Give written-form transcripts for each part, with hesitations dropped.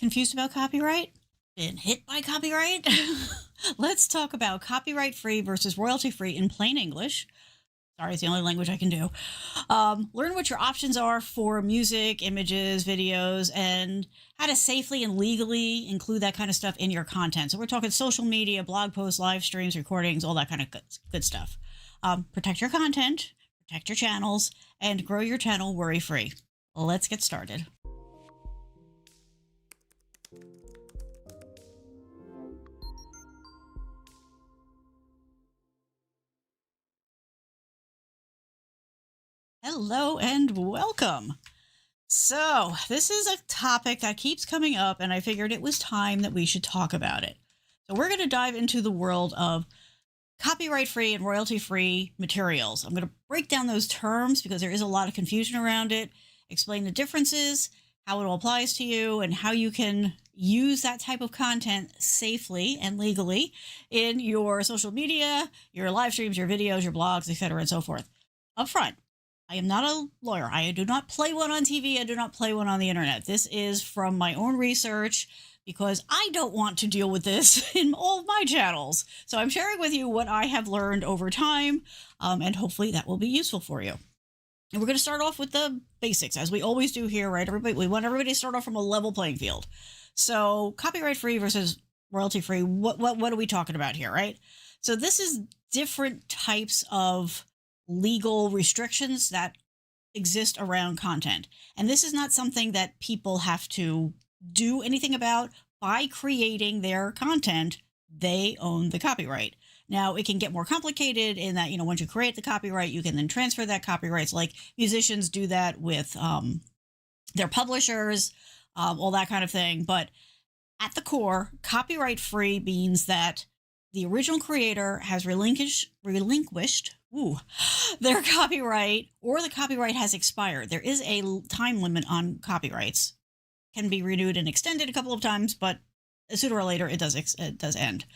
Confused about copyright? Been hit by copyright? Let's talk about copyright free versus royalty free in plain English. Sorry, it's the only language I can do. Learn what your options are for music, images, videos, and how to safely and legally include that kind of stuff in your content. So we're talking social media, blog posts, live streams, recordings, all that kind of good stuff. Protect your content, protect your channels, and grow your channel worry-free. Let's get started. Hello and welcome. So this is a topic that keeps coming up, and I figured it was time that we should talk about it. So we're going to dive into the world of copyright-free and royalty-free materials. I'm going to break down those terms because there is a lot of confusion around it, explain the differences, how it all applies to you, and how you can use that type of content safely and legally in your social media, your live streams, your videos, your blogs, etc., and so forth. Up front, I am not a lawyer. I do not play one on TV. I do not play one on the internet. This is from my own research because I don't want to deal with this in all of my channels. So I'm sharing with you what I have learned over time, and hopefully that will be useful for you. And we're going to start off with the basics, as we always do here, right? We want everybody to start off from a level playing field. So copyright free versus royalty free. What are we talking about here, right? So this is different types of legal restrictions that exist around content. And this is not something that people have to do anything about. By creating their content, they own the copyright. Now, it can get more complicated in that, once you create the copyright, you can then transfer that copyright. So like musicians do that with their publishers, all that kind of thing. But at the core, copyright free means that the original creator has relinquished their copyright, or the copyright has expired. There is a time limit on copyrights. Can be renewed and extended a couple of times, but sooner or later it does end.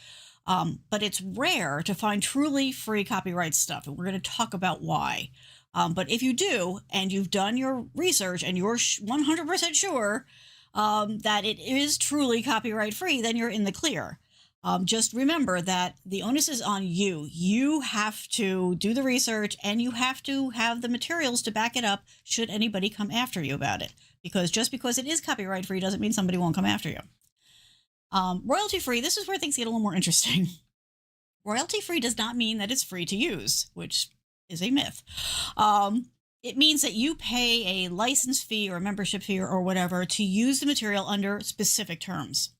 But it's rare to find truly free copyright stuff, and we're going to talk about why. But if you do, and you've done your research, and you're 100% sure that it is truly copyright free, then you're in the clear. Just remember that the onus is on you. You have to do the research, and you have to have the materials to back it up should anybody come after you about it. Because just because it is copyright free doesn't mean somebody won't come after you. Royalty free, this is where things get a little more interesting. Royalty free does not mean that it's free to use, which is a myth. It means that you pay a license fee or a membership fee or whatever to use the material under specific terms.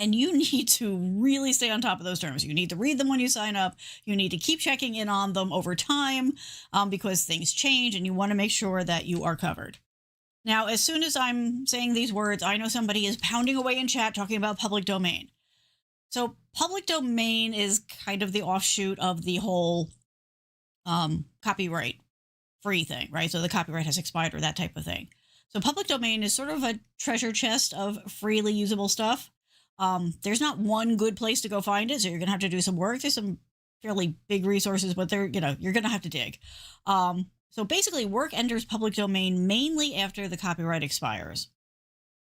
And you need to really stay on top of those terms. You need to read them when you sign up. You need to keep checking in on them over time because things change, and you want to make sure that you are covered. Now, as soon as I'm saying these words, I know somebody is pounding away in chat talking about public domain. So public domain is kind of the offshoot of the whole copyright free thing, right? So the copyright has expired or that type of thing. So public domain is sort of a treasure chest of freely usable stuff. There's not one good place to go find it, so you're going to have to do some work. There's some fairly big resources, but you're going to have to dig. So basically, work enters public domain mainly after the copyright expires.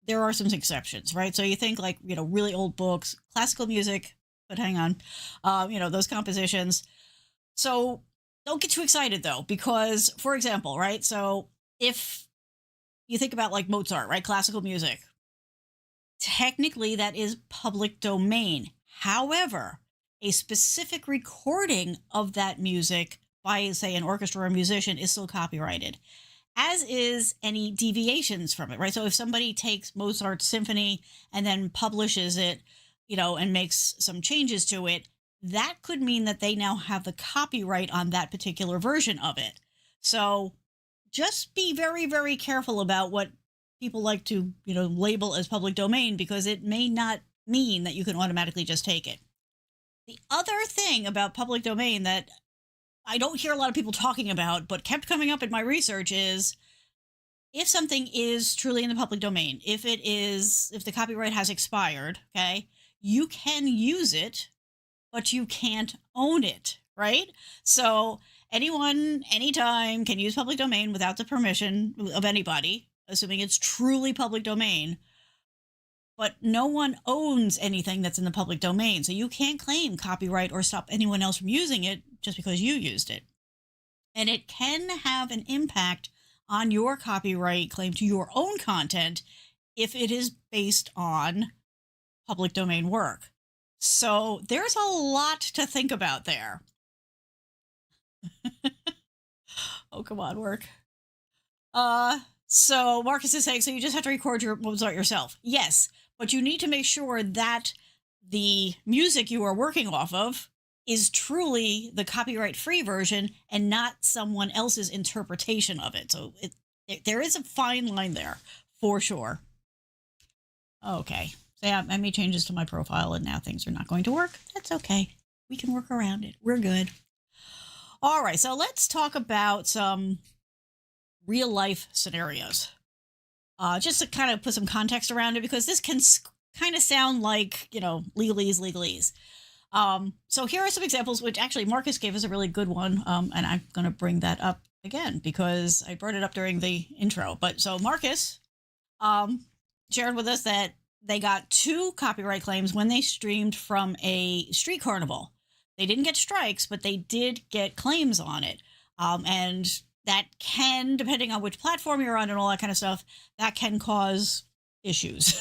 There are some exceptions, right? So you think like, really old books, classical music, but hang on, those compositions. So don't get too excited though, because for example, right? So if you think about like Mozart, right? Classical music, technically that is public domain. However, a specific recording of that music by, say, an orchestra or a musician is still copyrighted, as is any deviations from it, right? So if somebody takes Mozart's symphony and then publishes it, and makes some changes to it, that could mean that they now have the copyright on that particular version of it. So just be very, very careful about what people like to, label as public domain, because it may not mean that you can automatically just take it. The other thing about public domain that I don't hear a lot of people talking about, but kept coming up in my research, is if something is truly in the public domain, if the copyright has expired, okay, you can use it, but you can't own it, right? So anyone, anytime can use public domain without the permission of anybody, assuming it's truly public domain. but no one owns anything that's in the public domain. So you can't claim copyright or stop anyone else from using it just because you used it. And it can have an impact on your copyright claim to your own content if it is based on public domain work. So there's a lot to think about there. Oh, come on, work. So Marcus is saying, so you just have to record your Mozart yourself. Yes, but you need to make sure that the music you are working off of is truly the copyright-free version and not someone else's interpretation of it. So there is a fine line there, for sure. Okay, so yeah, I made changes to my profile, and now things are not going to work. That's okay. We can work around it. We're good. All right, so let's talk about some real-life scenarios. Just to kind of put some context around it, because this can kind of sound like, legalese. So here are some examples, which actually Marcus gave us a really good one, and I'm going to bring that up again because I brought it up during the intro. But so Marcus shared with us that they got 2 copyright claims when they streamed from a street carnival. They didn't get strikes, but they did get claims on it. And that can, depending on which platform you're on and all that kind of stuff, that can cause issues.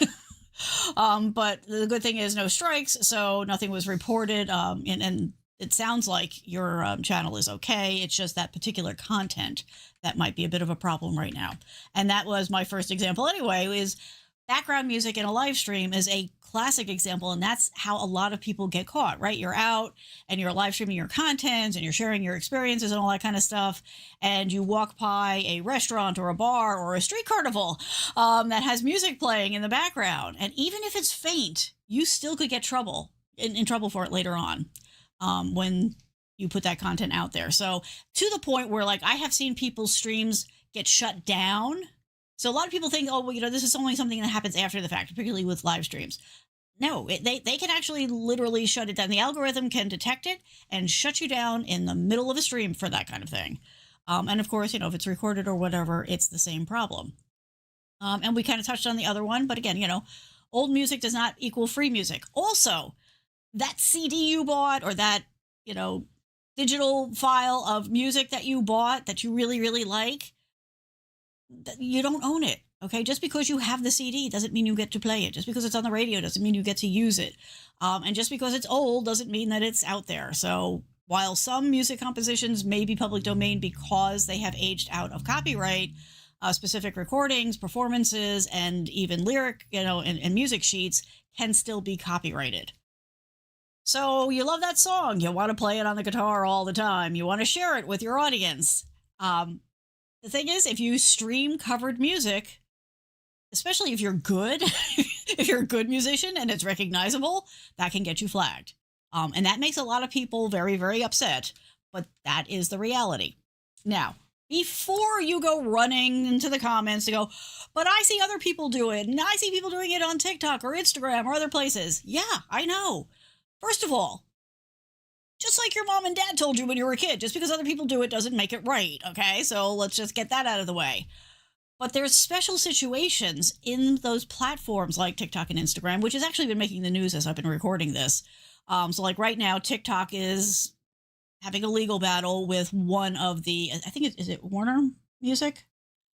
But the good thing is no strikes, so nothing was reported. And it sounds like your channel is okay. It's just that particular content that might be a bit of a problem right now. And that was my first example anyway, is background music in a live stream is a classic example, and that's how a lot of people get caught, right? You're out and you're live streaming your content and you're sharing your experiences and all that kind of stuff, and you walk by a restaurant or a bar or a street carnival that has music playing in the background, and even if it's faint, you still could get in trouble for it later on when you put that content out there. So to the point where, like, I have seen people's streams get shut down. So a lot of people think, oh, well, this is only something that happens after the fact, particularly with live streams. No, they can actually literally shut it down. The algorithm can detect it and shut you down in the middle of a stream for that kind of thing. And of course, if it's recorded or whatever, it's the same problem. And we kind of touched on the other one, but again, old music does not equal free music. Also, that CD you bought or that, digital file of music that you bought that you really, really like, you don't own it. Okay, just because you have the CD doesn't mean you get to play it. Just because it's on the radio doesn't mean you get to use it. And just because it's old doesn't mean that it's out there. So while some music compositions may be public domain because they have aged out of copyright, specific recordings, performances, and even lyric, and music sheets can still be copyrighted. So you love that song. You want to play it on the guitar all the time. You want to share it with your audience. The thing is, if you stream covered music, especially if you're good, if you're a good musician and it's recognizable, that can get you flagged. And that makes a lot of people very, very upset, but that is the reality. Now, before you go running into the comments to go, but I see other people do it, and I see people doing it on TikTok or Instagram or other places. Yeah, I know. First of all, just like your mom and dad told you when you were a kid, just because other people do it doesn't make it right, okay? So let's just get that out of the way. But there's special situations in those platforms like TikTok and Instagram, which has actually been making the news as I've been recording this. So like right now, TikTok is having a legal battle with one of the, I think is it Warner Music?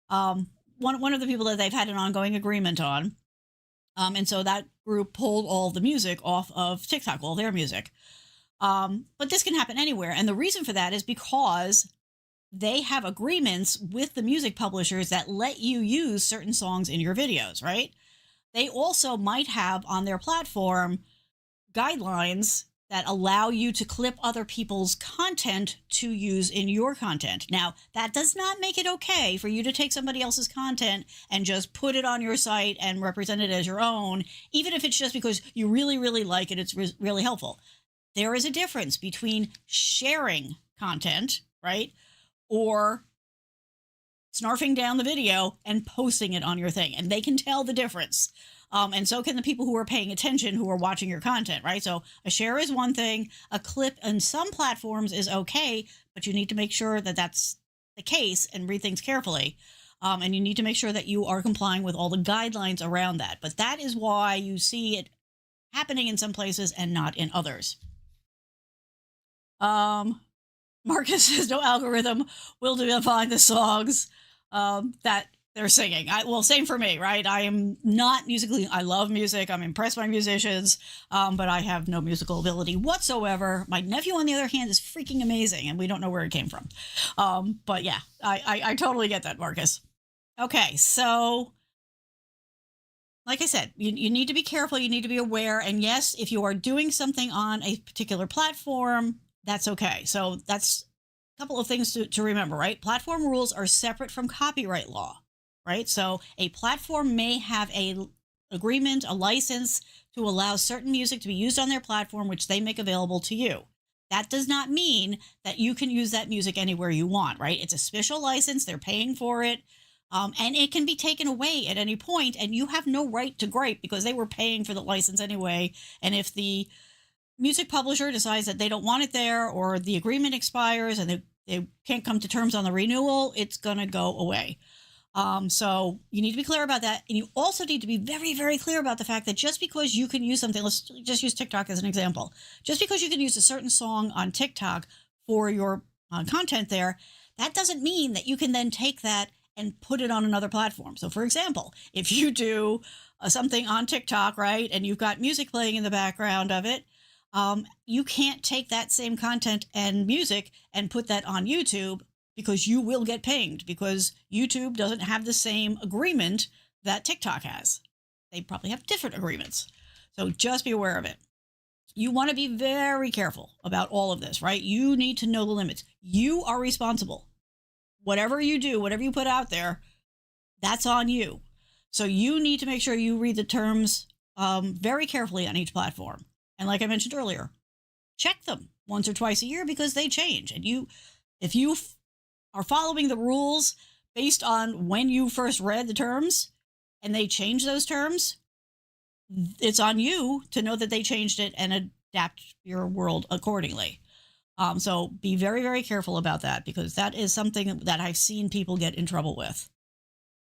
One of the people that they've had an ongoing agreement on. And so that group pulled all the music off of TikTok, all their music. But this can happen anywhere. And the reason for that is because they have agreements with the music publishers that let you use certain songs in your videos, right? They also might have on their platform guidelines that allow you to clip other people's content to use in your content. Now, that does not make it okay for you to take somebody else's content and just put it on your site and represent it as your own, even if it's just because you really, really like it, it's really helpful. There is a difference between sharing content, right, or snarfing down the video and posting it on your thing. And they can tell the difference. And so can the people who are paying attention, who are watching your content, right? So a share is one thing. A clip on some platforms is okay, but you need to make sure that that's the case and read things carefully. And you need to make sure that you are complying with all the guidelines around that. But that is why you see it happening in some places and not in others. Marcus says no algorithm will define the songs that they're singing. Well, same for me, right? I am not musically, I love music. I'm impressed by musicians, but I have no musical ability whatsoever. My nephew, on the other hand, is freaking amazing, and we don't know where it came from. But yeah, I totally get that, Marcus. Okay, so like I said, you need to be careful. You need to be aware. And yes, if you are doing something on a particular platform, that's okay. So that's a couple of things to remember, right? Platform rules are separate from copyright law, right? So a platform may have a agreement, a license to allow certain music to be used on their platform, which they make available to you. That does not mean that you can use that music anywhere you want, right? It's a special license. They're paying for it. And it can be taken away at any point, and you have no right to gripe because they were paying for the license anyway. And if the music publisher decides that they don't want it there, or the agreement expires and they can't come to terms on the renewal, it's going to go away. So you need to be clear about that. And you also need to be very, very clear about the fact that just because you can use something, let's just use TikTok as an example. Just because you can use a certain song on TikTok for your content there, that doesn't mean that you can then take that and put it on another platform. So for example, if you do something on TikTok, right, and you've got music playing in the background of it, you can't take that same content and music and put that on YouTube, because you will get pinged, because YouTube doesn't have the same agreement that TikTok has. They probably have different agreements. So just be aware of it. You want to be very careful about all of this, right? You need to know the limits. You are responsible. Whatever you do, whatever you put out there, that's on you. So you need to make sure you read the terms very carefully on each platform. And like I mentioned earlier, check them once or twice a year, because they change. And if you are following the rules based on when you first read the terms and they change those terms, it's on you to know that they changed it and adapt your world accordingly. So be very, very careful about that, because that is something that I've seen people get in trouble with.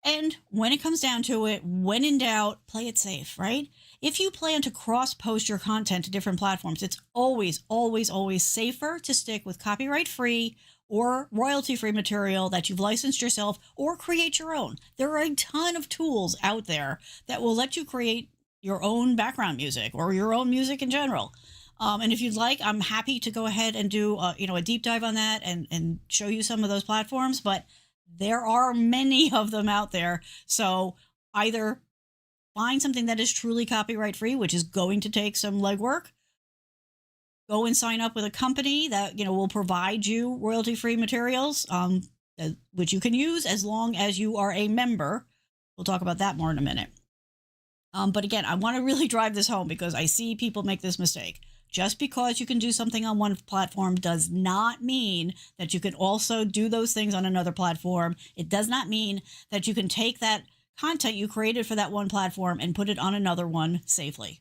And when it comes down to it, when in doubt, play it safe, right? If you plan to cross-post your content to different platforms, it's always, always, always safer to stick with copyright-free or royalty-free material that you've licensed yourself, or create your own. There are a ton of tools out there that will let you create your own background music or your own music in general. And if you'd like, I'm happy to go ahead and do a deep dive on that and show you some of those platforms. But there are many of them out there. So either find something that is truly copyright free, which is going to take some legwork. Go and sign up with a company that will provide you royalty free materials, which you can use as long as you are a member. We'll talk about that more in a minute. But again, I want to really drive this home, because I see people make this mistake. Just because you can do something on one platform does not mean that you can also do those things on another platform. It does not mean that you can take that content you created for that one platform and put it on another one safely.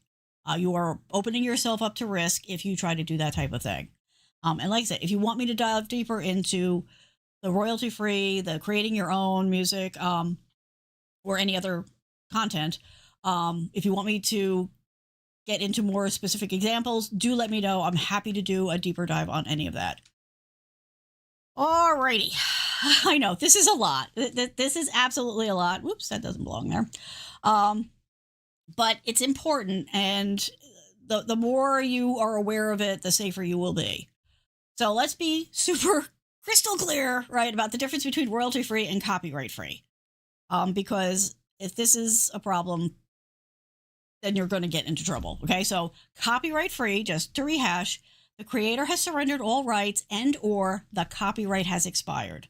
You are opening yourself up to risk if you try to do that type of thing. And like I said, if you want me to dive deeper into the royalty-free, the creating your own music, or any other content, if you want me to get into more specific examples, do let me know. I'm happy to do a deeper dive on any of that. Alrighty. I know this is a lot. This is absolutely a lot. Whoops, that doesn't belong there. But it's important, and the more you are aware of it, the safer you will be. So let's be super crystal clear, right, about the difference between royalty-free and copyright-free. Because if this is a problem, then you're going to get into trouble. Okay, so copyright-free, just to rehash, the creator has surrendered all rights and/or the copyright has expired.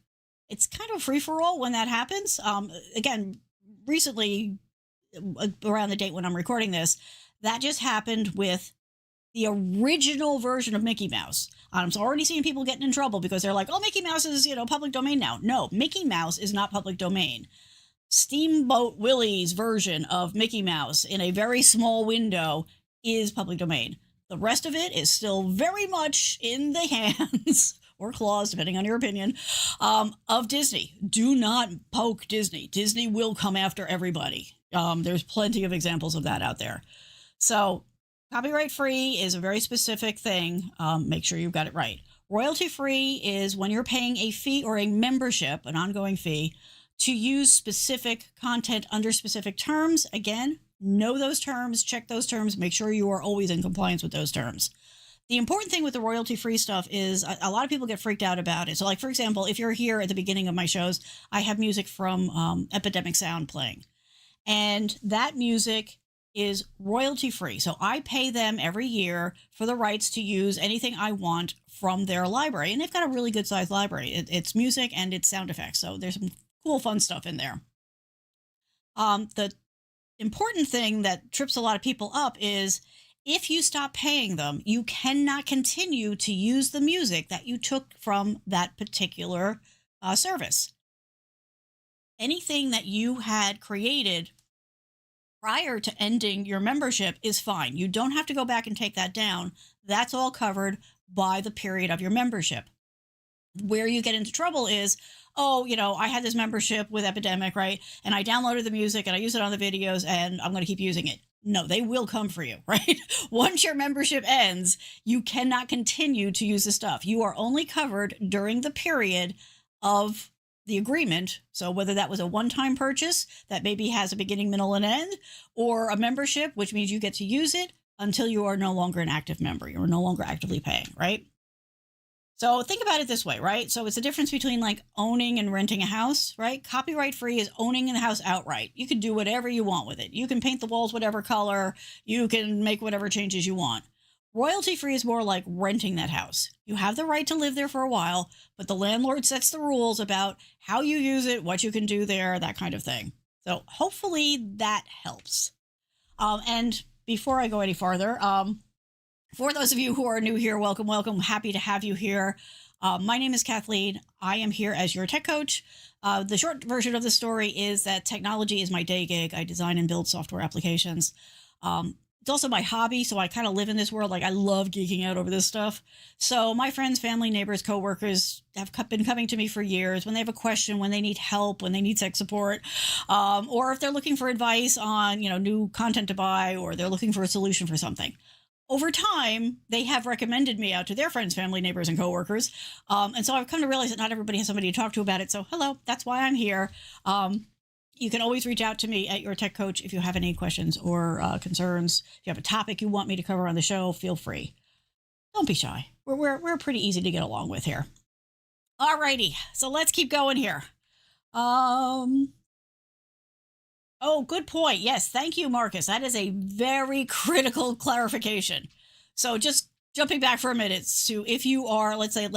It's kind of a free-for-all when that happens. Again, recently, around the date when I'm recording this, that just happened with the original version of Mickey Mouse. I'm already seeing people getting in trouble because they're like, oh, Mickey Mouse is, public domain now. No, Mickey Mouse is not public domain. Steamboat Willie's version of Mickey Mouse in a very small window is public domain. The rest of it is still very much in the hands or claws, depending on your opinion, of Disney. Do not poke Disney. Disney will come after everybody. There's plenty of examples of that out there. So copyright free is a very specific thing. Make sure you've got it right. Royalty free is when you're paying a fee or a membership, an ongoing fee, to use specific content under specific terms. Again, know those terms, check those terms, make sure you are always in compliance with those terms. The important thing with the royalty free stuff is a lot of people get freaked out about it. So like, for example, if you're here at the beginning of my shows, I have music from Epidemic Sound playing, and that music is royalty free. So I pay them every year for the rights to use anything I want from their library. And they've got a really good sized library. It's music and it's sound effects. So there's some cool, fun stuff in there. The important thing that trips a lot of people up is if you stop paying them, you cannot continue to use the music that you took from that particular service. Anything that you had created prior to ending your membership is fine. You don't have to go back and take that down. That's all covered by the period of your membership. Where you get into trouble is, oh, I had this membership with Epidemic, right? And I downloaded the music and I use it on the videos and I'm going to keep using it. No, they will come for you, right? Once your membership ends, you cannot continue to use the stuff. You are only covered during the period of the agreement. So whether that was a one-time purchase that maybe has a beginning, middle, and end, or a membership, which means you get to use it until you are no longer an active member. You're no longer actively paying, right? So think about it this way, right? So it's the difference between like owning and renting a house, right? Copyright free is owning the house outright. You can do whatever you want with it. You can paint the walls whatever color. You can make whatever changes you want. Royalty free is more like renting that house. You have the right to live there for a while, but the landlord sets the rules about how you use it, what you can do there, that kind of thing. So hopefully that helps. And before I go any farther, for those of you who are new here, welcome, welcome. Happy to have you here. My name is Kathleen. I am here as your tech coach. The short version of the story is that technology is my day gig. I design and build software applications. It's also my hobby, so I kind of live in this world. Like, I love geeking out over this stuff. So my friends, family, neighbors, coworkers have been coming to me for years when they have a question, when they need help, when they need tech support, or if they're looking for advice on, new content to buy, or they're looking for a solution for something. Over time, they have recommended me out to their friends, family, neighbors, and coworkers. And so I've come to realize that not everybody has somebody to talk to about it. So hello, that's why I'm here. You can always reach out to me at Your Tech Coach if you have any questions or concerns. If you have a topic you want me to cover on the show, feel free. Don't be shy. We're pretty easy to get along with here. Alrighty, so let's keep going here. Oh, good point. Yes, thank you, Marcus. That is a very critical clarification. So just jumping back for a minute to if you are, let's say,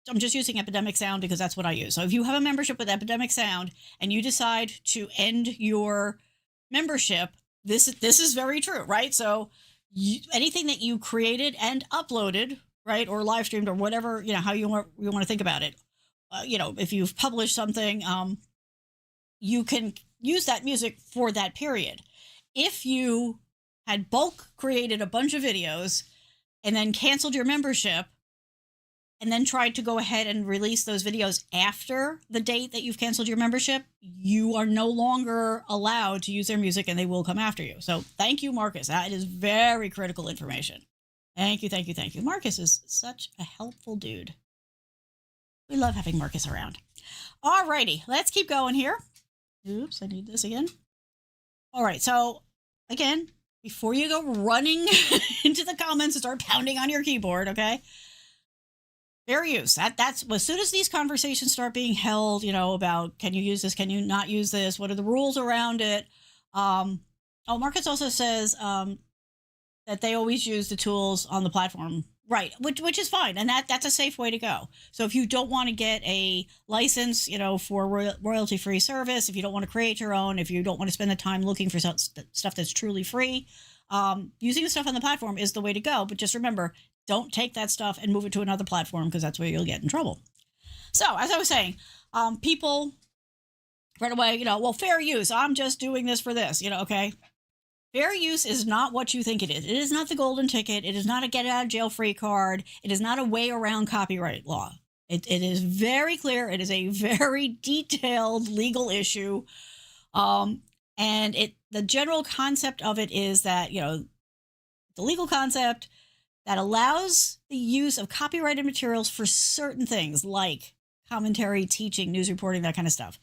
I'm just using Epidemic Sound because that's what I use. So if you have a membership with Epidemic Sound and you decide to end your membership, this is very true, right? So anything that you created and uploaded, right, or live streamed or whatever, how you want to think about it. If you've published something, you can use that music for that period. If you had bulk created a bunch of videos and then canceled your membership, and then tried to go ahead and release those videos after the date that you've canceled your membership, you are no longer allowed to use their music and they will come after you. So thank you, Marcus. That is very critical information. Thank you, thank you, thank you. Marcus is such a helpful dude. We love having Marcus around. All righty, let's keep going here. Oops, I need this again. All right, so again, before you go running into the comments and start pounding on your keyboard, okay? Fair use. That's as soon as these conversations start being held, about can you use this, can you not use this, what are the rules around it? Marcus also says that they always use the tools on the platform, right? Which is fine, and that's a safe way to go. So if you don't want to get a license, for royalty-free service, if you don't want to create your own, if you don't want to spend the time looking for stuff that's truly free, using the stuff on the platform is the way to go. But just remember, don't take that stuff and move it to another platform because that's where you'll get in trouble. So as I was saying, people right away, fair use. I'm just doing this for this, okay. Fair use is not what you think it is. It is not the golden ticket. It is not a get out of jail free card. It is not a way around copyright law. It is very clear. It is a very detailed legal issue. And the general concept of it is that, the legal concept that allows the use of copyrighted materials for certain things like commentary, teaching, news reporting, that kind of stuff.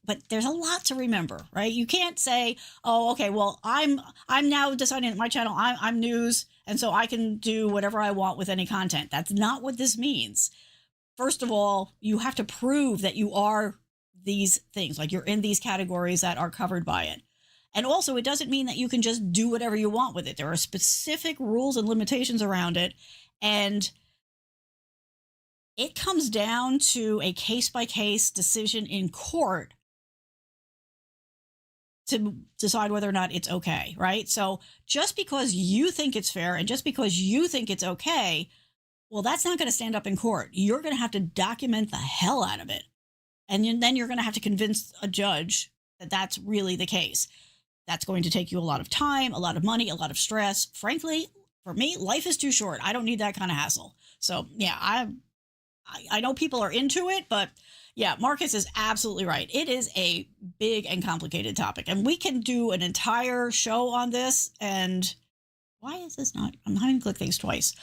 But there's a lot to remember, right? You can't say, "Oh, okay, well, I'm now deciding that my channel, I'm news, and so I can do whatever I want with any content." That's not what this means. First of all, you have to prove that you are these things, like you're in these categories that are covered by it. And also, it doesn't mean that you can just do whatever you want with it. There are specific rules and limitations around it. And it comes down to a case-by-case decision in court to decide whether or not it's okay, right? So just because you think it's fair and just because you think it's okay, well, that's not going to stand up in court. You're going to have to document the hell out of it. And then you're going to have to convince a judge that that's really the case. That's going to take you a lot of time, a lot of money, a lot of stress. Frankly, for me, life is too short. I don't need that kind of hassle. So yeah, I know people are into it, but yeah, Marcus is absolutely right. It is a big and complicated topic, and we can do an entire show on this. And why is this not? I'm having to click things twice.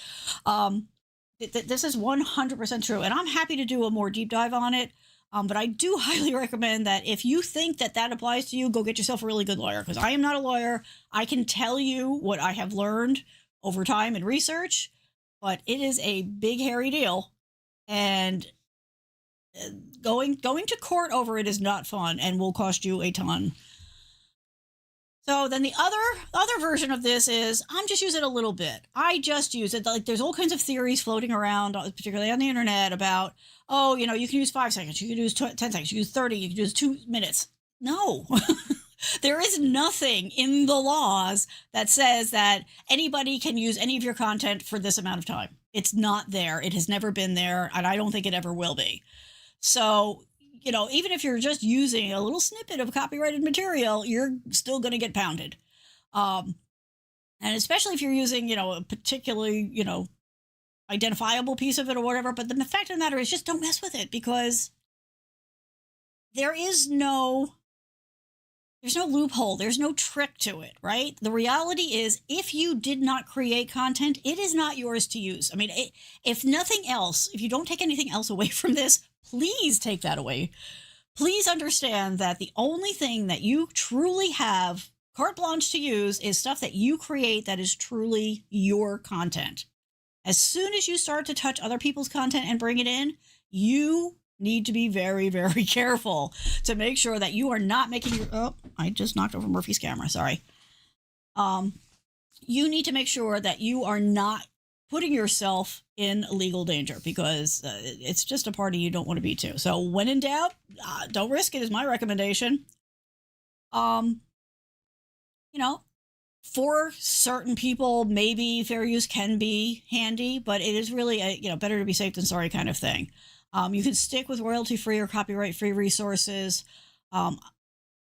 This is 100% true, and I'm happy to do a more deep dive on it. But I do highly recommend that if you think that that applies to you, go get yourself a really good lawyer, because I am not a lawyer. I can tell you what I have learned over time and research, but it is a big, hairy deal. And going to court over it is not fun and will cost you a ton. So then the other version of this is I'm just using it a little bit. I just use it. Like, there's all kinds of theories floating around, particularly on the internet, about, oh, you can use 5 seconds, you can use 10 seconds, you can use 30, you can use 2 minutes. No, there is nothing in the laws that says that anybody can use any of your content for this amount of time. It's not there. It has never been there, and I don't think it ever will be. So, even if you're just using a little snippet of copyrighted material, you're still going to get pounded. And especially if you're using, a particularly, identifiable piece of it or whatever. But the fact of the matter is, just don't mess with it, because there's no loophole. There's no trick to it, right? The reality is, if you did not create content, it is not yours to use. I mean, if nothing else, if you don't take anything else away from this, please take that away. Please understand that the only thing that you truly have carte blanche to use is stuff that you create that is truly your content. As soon as you start to touch other people's content and bring it in, you need to be very, very careful to make sure that you are not making your... Oh, I just knocked over Murphy's camera. Sorry. You need to make sure that you are not putting yourself in legal danger, because it's just a party you don't want to be to. So when in doubt, don't risk it is my recommendation. For certain people, maybe fair use can be handy, but it is really a, better to be safe than sorry kind of thing. You can stick with royalty-free or copyright-free resources,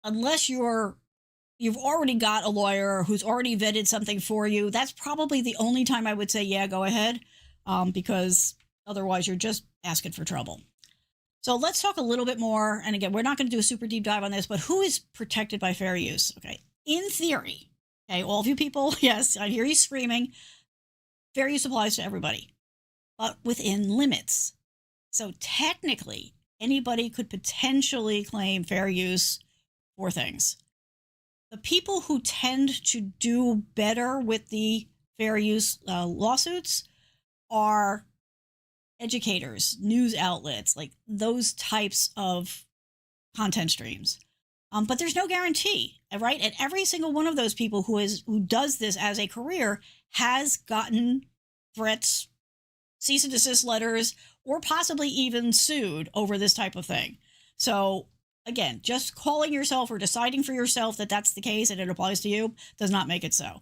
unless you've already got a lawyer who's already vetted something for you. That's probably the only time I would say, yeah, go ahead, because otherwise you're just asking for trouble. So let's talk a little bit more. And again, we're not going to do a super deep dive on this, but who is protected by fair use? Okay, in theory, okay, all of you people, yes, I hear you screaming. Fair use applies to everybody, but within limits. So technically, anybody could potentially claim fair use for things. The people who tend to do better with the fair use lawsuits are educators, news outlets, like those types of content streams. But there's no guarantee, right? And every single one of those people who does this as a career has gotten threats, cease and desist letters, or possibly even sued over this type of thing. So again, just calling yourself or deciding for yourself that that's the case and it applies to you does not make it so.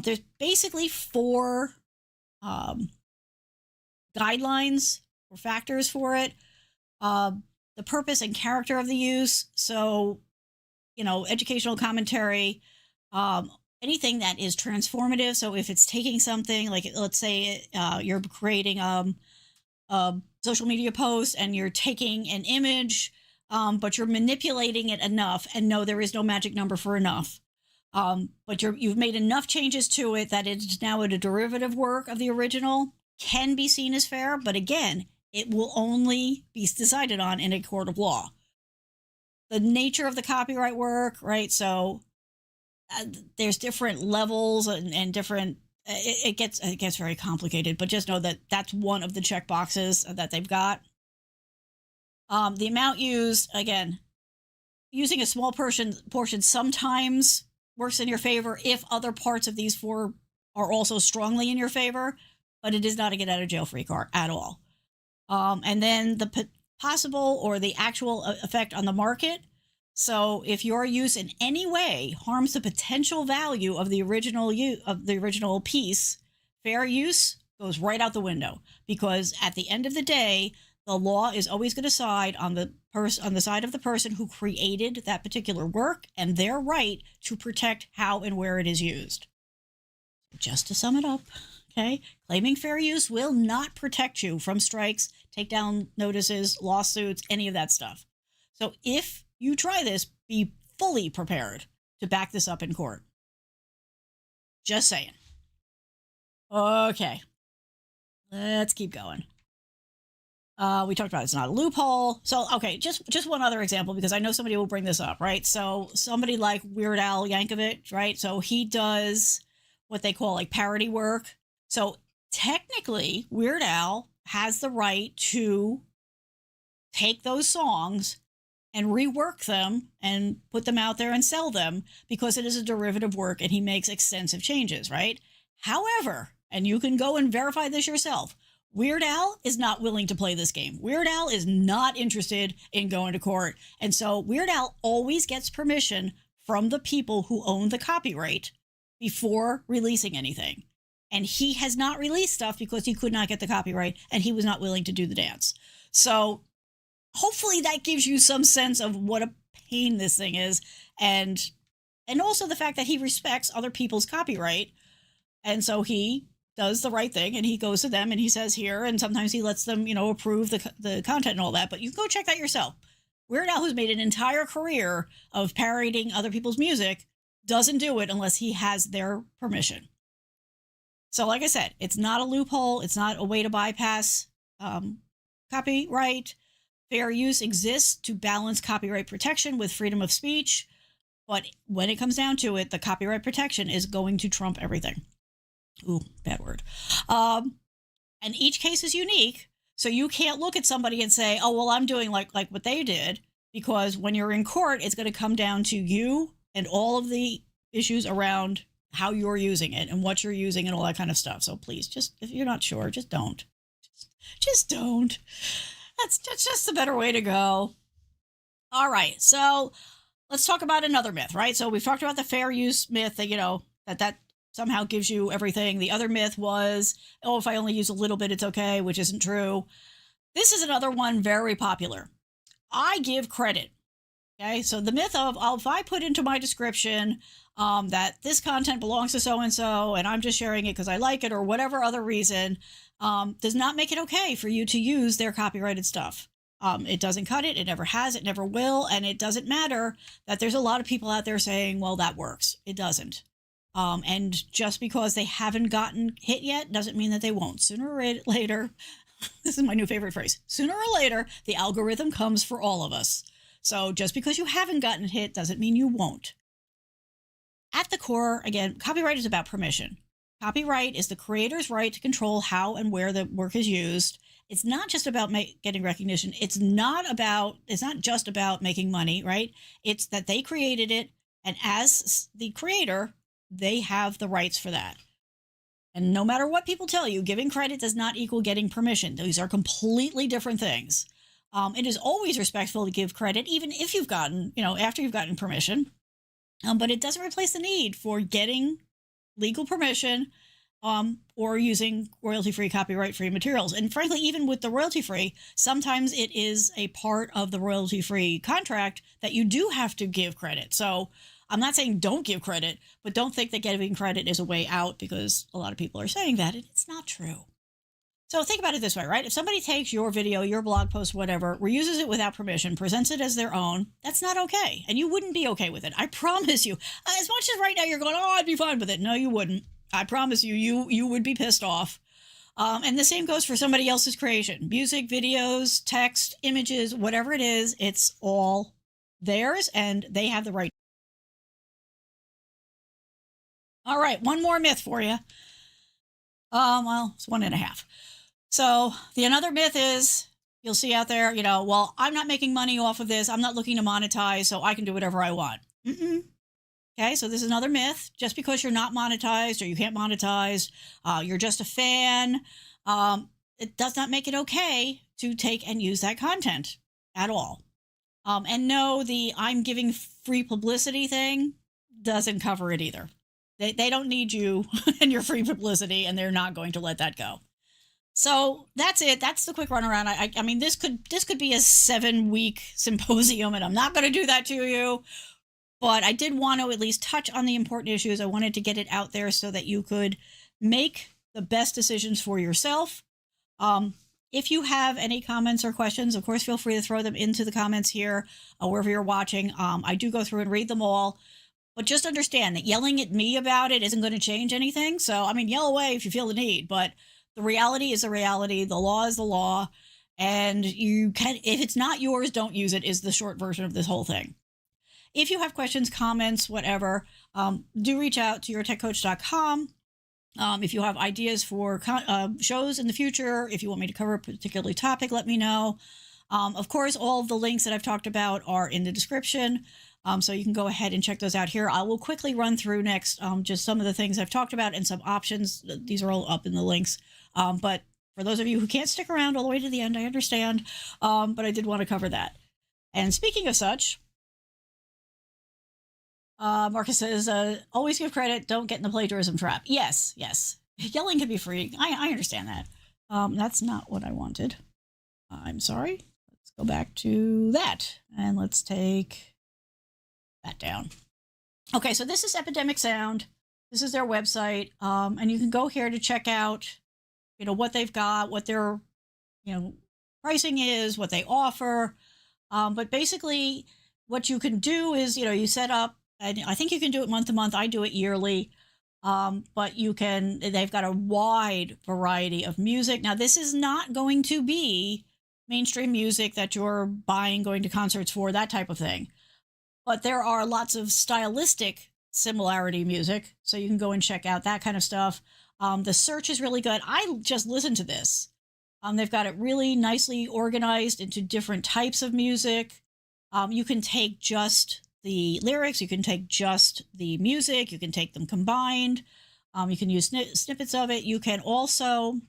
There's basically 4 guidelines or factors for it. The purpose and character of the use. So, educational commentary, anything that is transformative. So if it's taking something like, let's say you're creating social media post and you're taking an image, but you're manipulating it enough. And no, there is no magic number for enough. But you've made enough changes to it that it's now a derivative work of the original, can be seen as fair. But again, it will only be decided on in a court of law. The nature of the copyright work, right? So there's different levels and different. It gets very complicated, but just know that that's one of the check boxes that they've got. The amount used, again, using a small portion sometimes works in your favor if other parts of these 4 are also strongly in your favor, but it is not a get out of jail free card at all. And then the possible or the actual effect on the market. So if your use in any way harms the potential value of the original piece, fair use goes right out the window, because at the end of the day, the law is always going to side on the side of the person who created that particular work and their right to protect how and where it is used. Just to sum it up, okay, claiming fair use will not protect you from strikes, takedown notices, lawsuits, any of that stuff. So if you try this, be fully prepared to back this up in court. Just saying. Okay, let's keep going. We talked about it's not a loophole. So, okay, just one other example, because I know somebody will bring this up, right? So somebody like Weird Al Yankovic, right? So he does what they call like parody work. So technically, Weird Al has the right to take those songs and rework them and put them out there and sell them, because it is a derivative work and he makes extensive changes, right? However, and you can go and verify this yourself, Weird Al is not willing to play this game. Weird Al is not interested in going to court. And so Weird Al always gets permission from the people who own the copyright before releasing anything. And he has not released stuff because he could not get the copyright and he was not willing to do the dance. So hopefully that gives you some sense of what a pain this thing is. And also the fact that he respects other people's copyright. And so he does the right thing and he goes to them and he says here, and sometimes he lets them, approve the content and all that, but you can go check that yourself. Weird Al, who's made an entire career of parodying other people's music, doesn't do it unless he has their permission. So like I said, it's not a loophole. It's not a way to bypass copyright. Fair use exists to balance copyright protection with freedom of speech. But when it comes down to it, the copyright protection is going to trump everything. Ooh, bad word. And each case is unique. So you can't look at somebody and say, oh, well, I'm doing like what they did, because when you're in court, it's going to come down to you and all of the issues around how you're using it and what you're using and all that kind of stuff. So please, just if you're not sure, just don't. Just don't. That's just the better way to go. All right. So let's talk about another myth, right? So we've talked about the fair use myth that, that somehow gives you everything. The other myth was, oh, if I only use a little bit, it's okay, which isn't true. This is another one very popular. I give credit. Okay, so the myth of, oh, if I put into my description that this content belongs to so-and-so and I'm just sharing it because I like it or whatever other reason, does not make it okay for you to use their copyrighted stuff. It doesn't cut it. It never has. It never will. And it doesn't matter that there's a lot of people out there saying, well, that works. It doesn't. And just because they haven't gotten hit yet doesn't mean that they won't. Sooner or later, this is my new favorite phrase, sooner or later, the algorithm comes for all of us. So just because you haven't gotten hit doesn't mean you won't. At the core, again, copyright is about permission. Copyright is the creator's right to control how and where the work is used. It's not just about getting recognition. It's not just about making money, right? It's that they created it, and as the creator, they have the rights for that. And no matter what people tell you, giving credit does not equal getting permission. These are completely different things. It is always respectful to give credit, even if you've gotten, after you've gotten permission. But it doesn't replace the need for getting legal permission or using royalty-free, copyright-free materials. And frankly, even with the royalty-free, sometimes it is a part of the royalty-free contract that you do have to give credit. So I'm not saying don't give credit, but don't think that giving credit is a way out, because a lot of people are saying that, and it's not true. So think about it this way, right? If somebody takes your video, your blog post, whatever, reuses it without permission, presents it as their own, that's not okay. And you wouldn't be okay with it. I promise you. As much as right now you're going, oh, I'd be fine with it. No, you wouldn't. I promise you, you would be pissed off. And the same goes for somebody else's creation. Music, videos, text, images, whatever it is, it's all theirs and they have the right. All right, one more myth for you. Well, it's 1.5. So the another myth is you'll see out there, well, I'm not making money off of this. I'm not looking to monetize, so I can do whatever I want. Okay, so this is another myth. Just because you're not monetized or you can't monetize, you're just a fan, it does not make it okay to take and use that content at all. And no, the I'm giving free publicity thing doesn't cover it either. They don't need you and your free publicity, and they're not going to let that go. So that's it. That's the quick runaround. I mean, this could be a 7-week symposium, and I'm not going to do that to you. But I did want to at least touch on the important issues. I wanted to get it out there so that you could make the best decisions for yourself. If you have any comments or questions, of course, feel free to throw them into the comments here, wherever you're watching. I do go through and read them all. But just understand that yelling at me about it isn't going to change anything. So, I mean, yell away if you feel the need. But the reality is the reality. The law is the law. And you can, if it's not yours, don't use it, is the short version of this whole thing. If you have questions, comments, whatever, do reach out to yourtechcoach.com. If you have ideas for shows in the future, if you want me to cover a particular topic, let me know. Of course, all of the links that I've talked about are in the description. So you can go ahead and check those out here. I will quickly run through next just some of the things I've talked about and some options. These are all up in the links. But for those of you who can't stick around all the way to the end, I understand. But I did want to cover that. And speaking of such, Marcus says, always give credit. Don't get in the plagiarism trap. Yes, yes. Yelling can be free. I understand that. That's not what I wanted. I'm sorry. Let's go back to that. And let's take that down. Okay, so this is Epidemic Sound. This is their website. And you can go here to check out, what they've got, what their, pricing is, what they offer. But basically what you can do is, you set up, and I think you can do it month to month. I do it yearly. But they've got a wide variety of music. Now, this is not going to be mainstream music that you're buying, going to concerts for, that type of thing. But there are lots of stylistic similarity music, so you can go and check out that kind of stuff. The search is really good. I just listened to this. They've got it really nicely organized into different types of music. You can take just the lyrics, you can take just the music, you can take them combined. You can use snippets of it. You can also,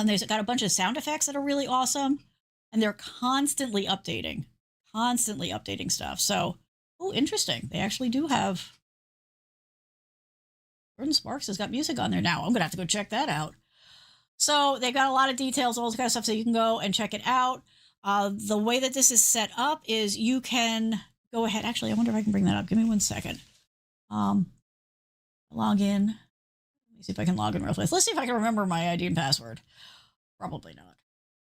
there's got a bunch of sound effects that are really awesome, and they're constantly updating stuff. So, oh, interesting. They actually do have, Jordan Sparks has got music on there now. I'm going to have to go check that out. So they've got a lot of details, all this kind of stuff, so you can go and check it out. The way that this is set up is you can go ahead. Actually, I wonder if I can bring that up. Give me 1 second. Log in. Let me see if I can log in real fast. Let's see if I can remember my ID and password. Probably not.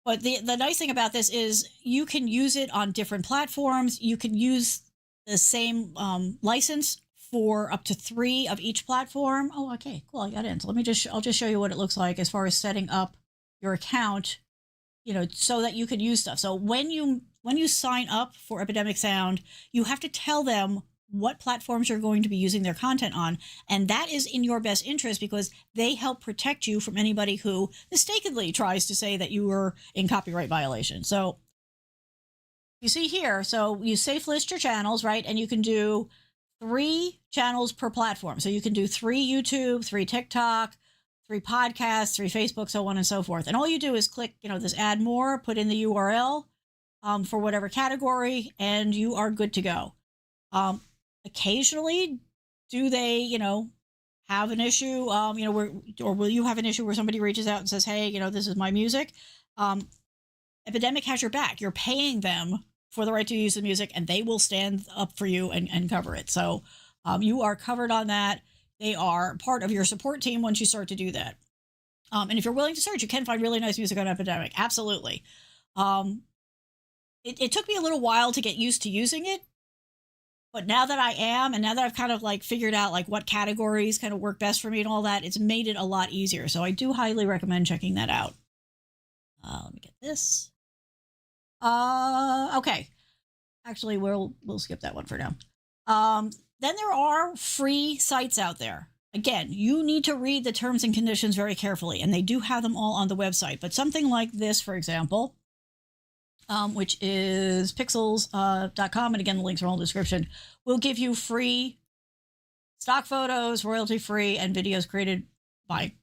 But the nice thing about this is you can use it on different platforms. You can use the same license for up to 3 of each platform. Oh, okay, cool. I got in. So I'll just show you what it looks like as far as setting up your account, so that you can use stuff. So when you sign up for Epidemic Sound, you have to tell them what platforms you're going to be using their content on. And that is in your best interest because they help protect you from anybody who mistakenly tries to say that you were in copyright violation. So you see here, so you safe list your channels, right? And you can do 3 channels per platform. So you can do 3 YouTube, 3 TikTok, 3 podcasts, 3 Facebook, so on and so forth. And all you do is click, this add more, put in the URL for whatever category, and you are good to go. Occasionally, do they, have an issue, or will you have an issue where somebody reaches out and says, hey, this is my music? Epidemic has your back. You're paying them for the right to use the music, and they will stand up for you and cover it. So you are covered on that. They are part of your support team once you start to do that. And if you're willing to search, you can find really nice music on Epidemic. Absolutely. Um, it took me a little while to get used to using it, but now that I am, and now that I've kind of like figured out like what categories kind of work best for me and all that, it's made it a lot easier. So I do highly recommend checking that out. Let me get this. Okay. Actually, we'll skip that one for now. Then there are free sites out there. Again, you need to read the terms and conditions very carefully, and they do have them all on the website. But something like this, for example, which is pixels.com, and again, the links are all in the description, will give you free stock photos, royalty-free, and videos created by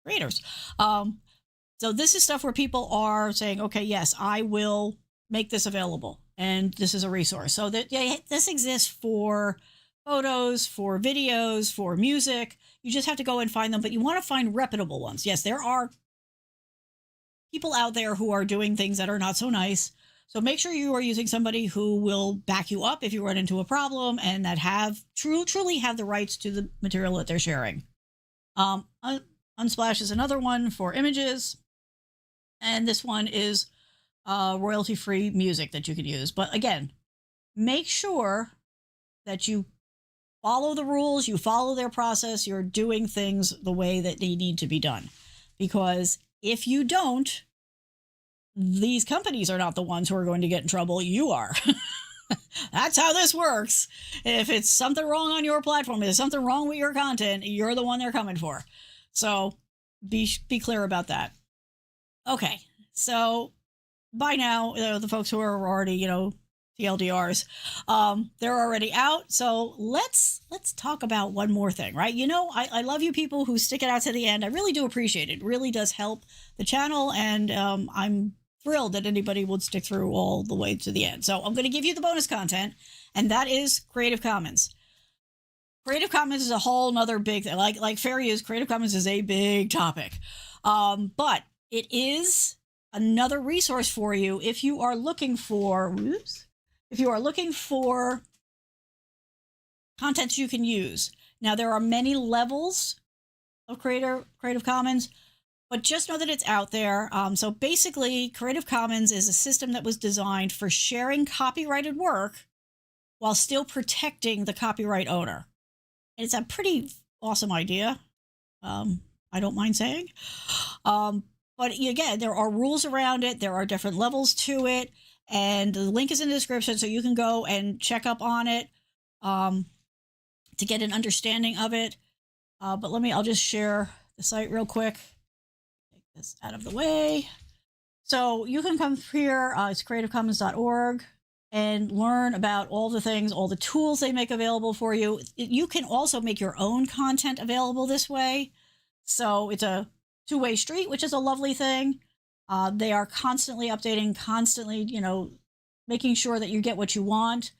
creators. So this is stuff where people are saying, okay, yes, I will make this available, and this is a resource. So that this exists for photos, for videos, for music. You just have to go and find them, but you want to find reputable ones. Yes, there are people out there who are doing things that are not so nice. So make sure you are using somebody who will back you up if you run into a problem, and that have truly have the rights to the material that they're sharing. Unsplash is another one for images, and this one is royalty-free music that you can use. But again, make sure that you follow the rules, you follow their process, you're doing things the way that they need to be done. Because if you don't, these companies are not the ones who are going to get in trouble. You are. That's how this works. If it's something wrong on your platform, if there's something wrong with your content, you're the one they're coming for. So be clear about that. Okay, so by now, the folks who are already, TLDRs, they're already out. So let's talk about one more thing, right? I love you people who stick it out to the end. I really do appreciate it. It really does help the channel, and I'm thrilled that anybody would stick through all the way to the end. So I'm going to give you the bonus content, and that is Creative Commons. Creative Commons is a whole nother big thing. Like fair use, Creative Commons is a big topic. But it is another resource for you if you are looking for content you can use. Now, there are many levels of Creative Commons, but just know that it's out there. So basically, Creative Commons is a system that was designed for sharing copyrighted work while still protecting the copyright owner. And it's a pretty awesome idea. I don't mind saying. But again, there are rules around it. There are different levels to it. And the link is in the description, so you can go and check up on it to get an understanding of it. But I'll just share the site real quick. Take this out of the way. So you can come here, it's creativecommons.org, and learn about all the things, all the tools they make available for you. You can also make your own content available this way. So it's a two-way street, which is a lovely thing. They are constantly updating, constantly, making sure that you get what you want.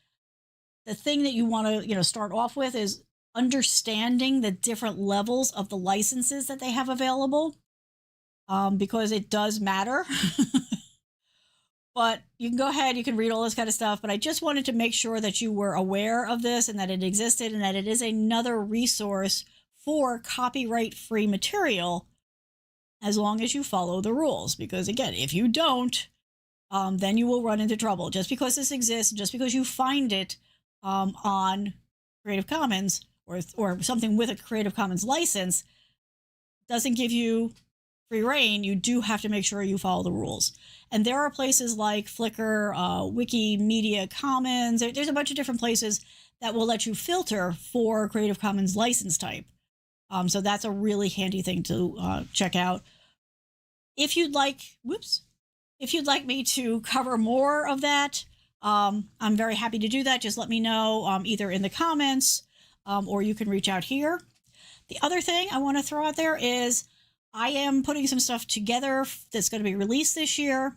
The thing that you want to, start off with is understanding the different levels of the licenses that they have available, because it does matter. But you can go ahead, you can read all this kind of stuff, but I just wanted to make sure that you were aware of this and that it existed and that it is another resource for copyright-free material, as long as you follow the rules. Because again, if you don't, then you will run into trouble. Just because this exists, just because you find it on Creative Commons or something with a Creative Commons license, doesn't give you free reign. You do have to make sure you follow the rules. And there are places like Flickr, Wikimedia Commons. There's a bunch of different places that will let you filter for Creative Commons license type. So that's a really handy thing to check out. If you'd like me to cover more of that, I'm very happy to do that. Just let me know either in the comments or you can reach out here. The other thing I want to throw out there is I am putting some stuff together that's going to be released this year,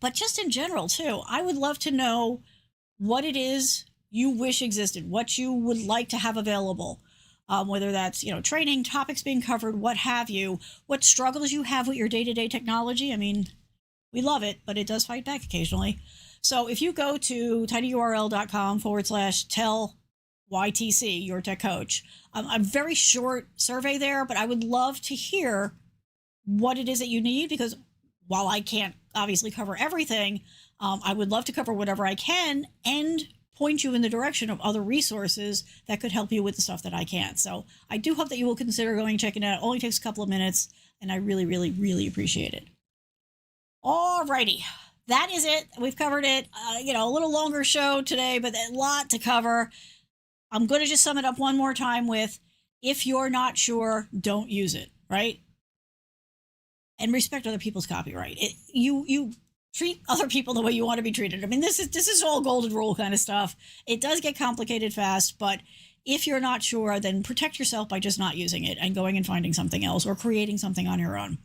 but just in general too. I would love to know what it is you wish existed, what you would like to have available. Whether that's, training, topics being covered, what have you, what struggles you have with your day-to-day technology. I mean, we love it, but it does fight back occasionally. So if you go to tinyurl.com/tell YTC, your tech coach, a very short survey there, but I would love to hear what it is that you need, because while I can't obviously cover everything, I would love to cover whatever I can and point you in the direction of other resources that could help you with the stuff that I can't. So I do hope that you will consider going and checking it out. It only takes a couple of minutes, and I really, really, really appreciate it. Alrighty. That is it. We've covered it. A little longer show today, but a lot to cover. I'm going to just sum it up one more time with, if you're not sure, don't use it, right? And respect other people's copyright. You treat other people the way you want to be treated. I mean, this is all golden rule kind of stuff. It does get complicated fast, but if you're not sure, then protect yourself by just not using it and going and finding something else or creating something on your own.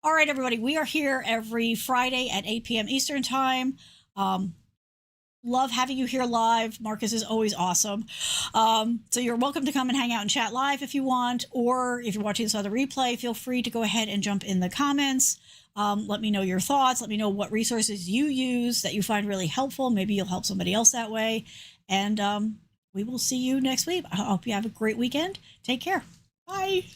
All right, everybody, we are here every Friday at 8 p.m. Eastern Time. Love having you here live. Marcus is always awesome. So you're welcome to come and hang out and chat live if you want, or if you're watching this other replay, feel free to go ahead and jump in the comments. Let me know your thoughts. Let me know what resources you use that you find really helpful. Maybe you'll help somebody else that way. And we will see you next week. I hope you have a great weekend. Take care. Bye.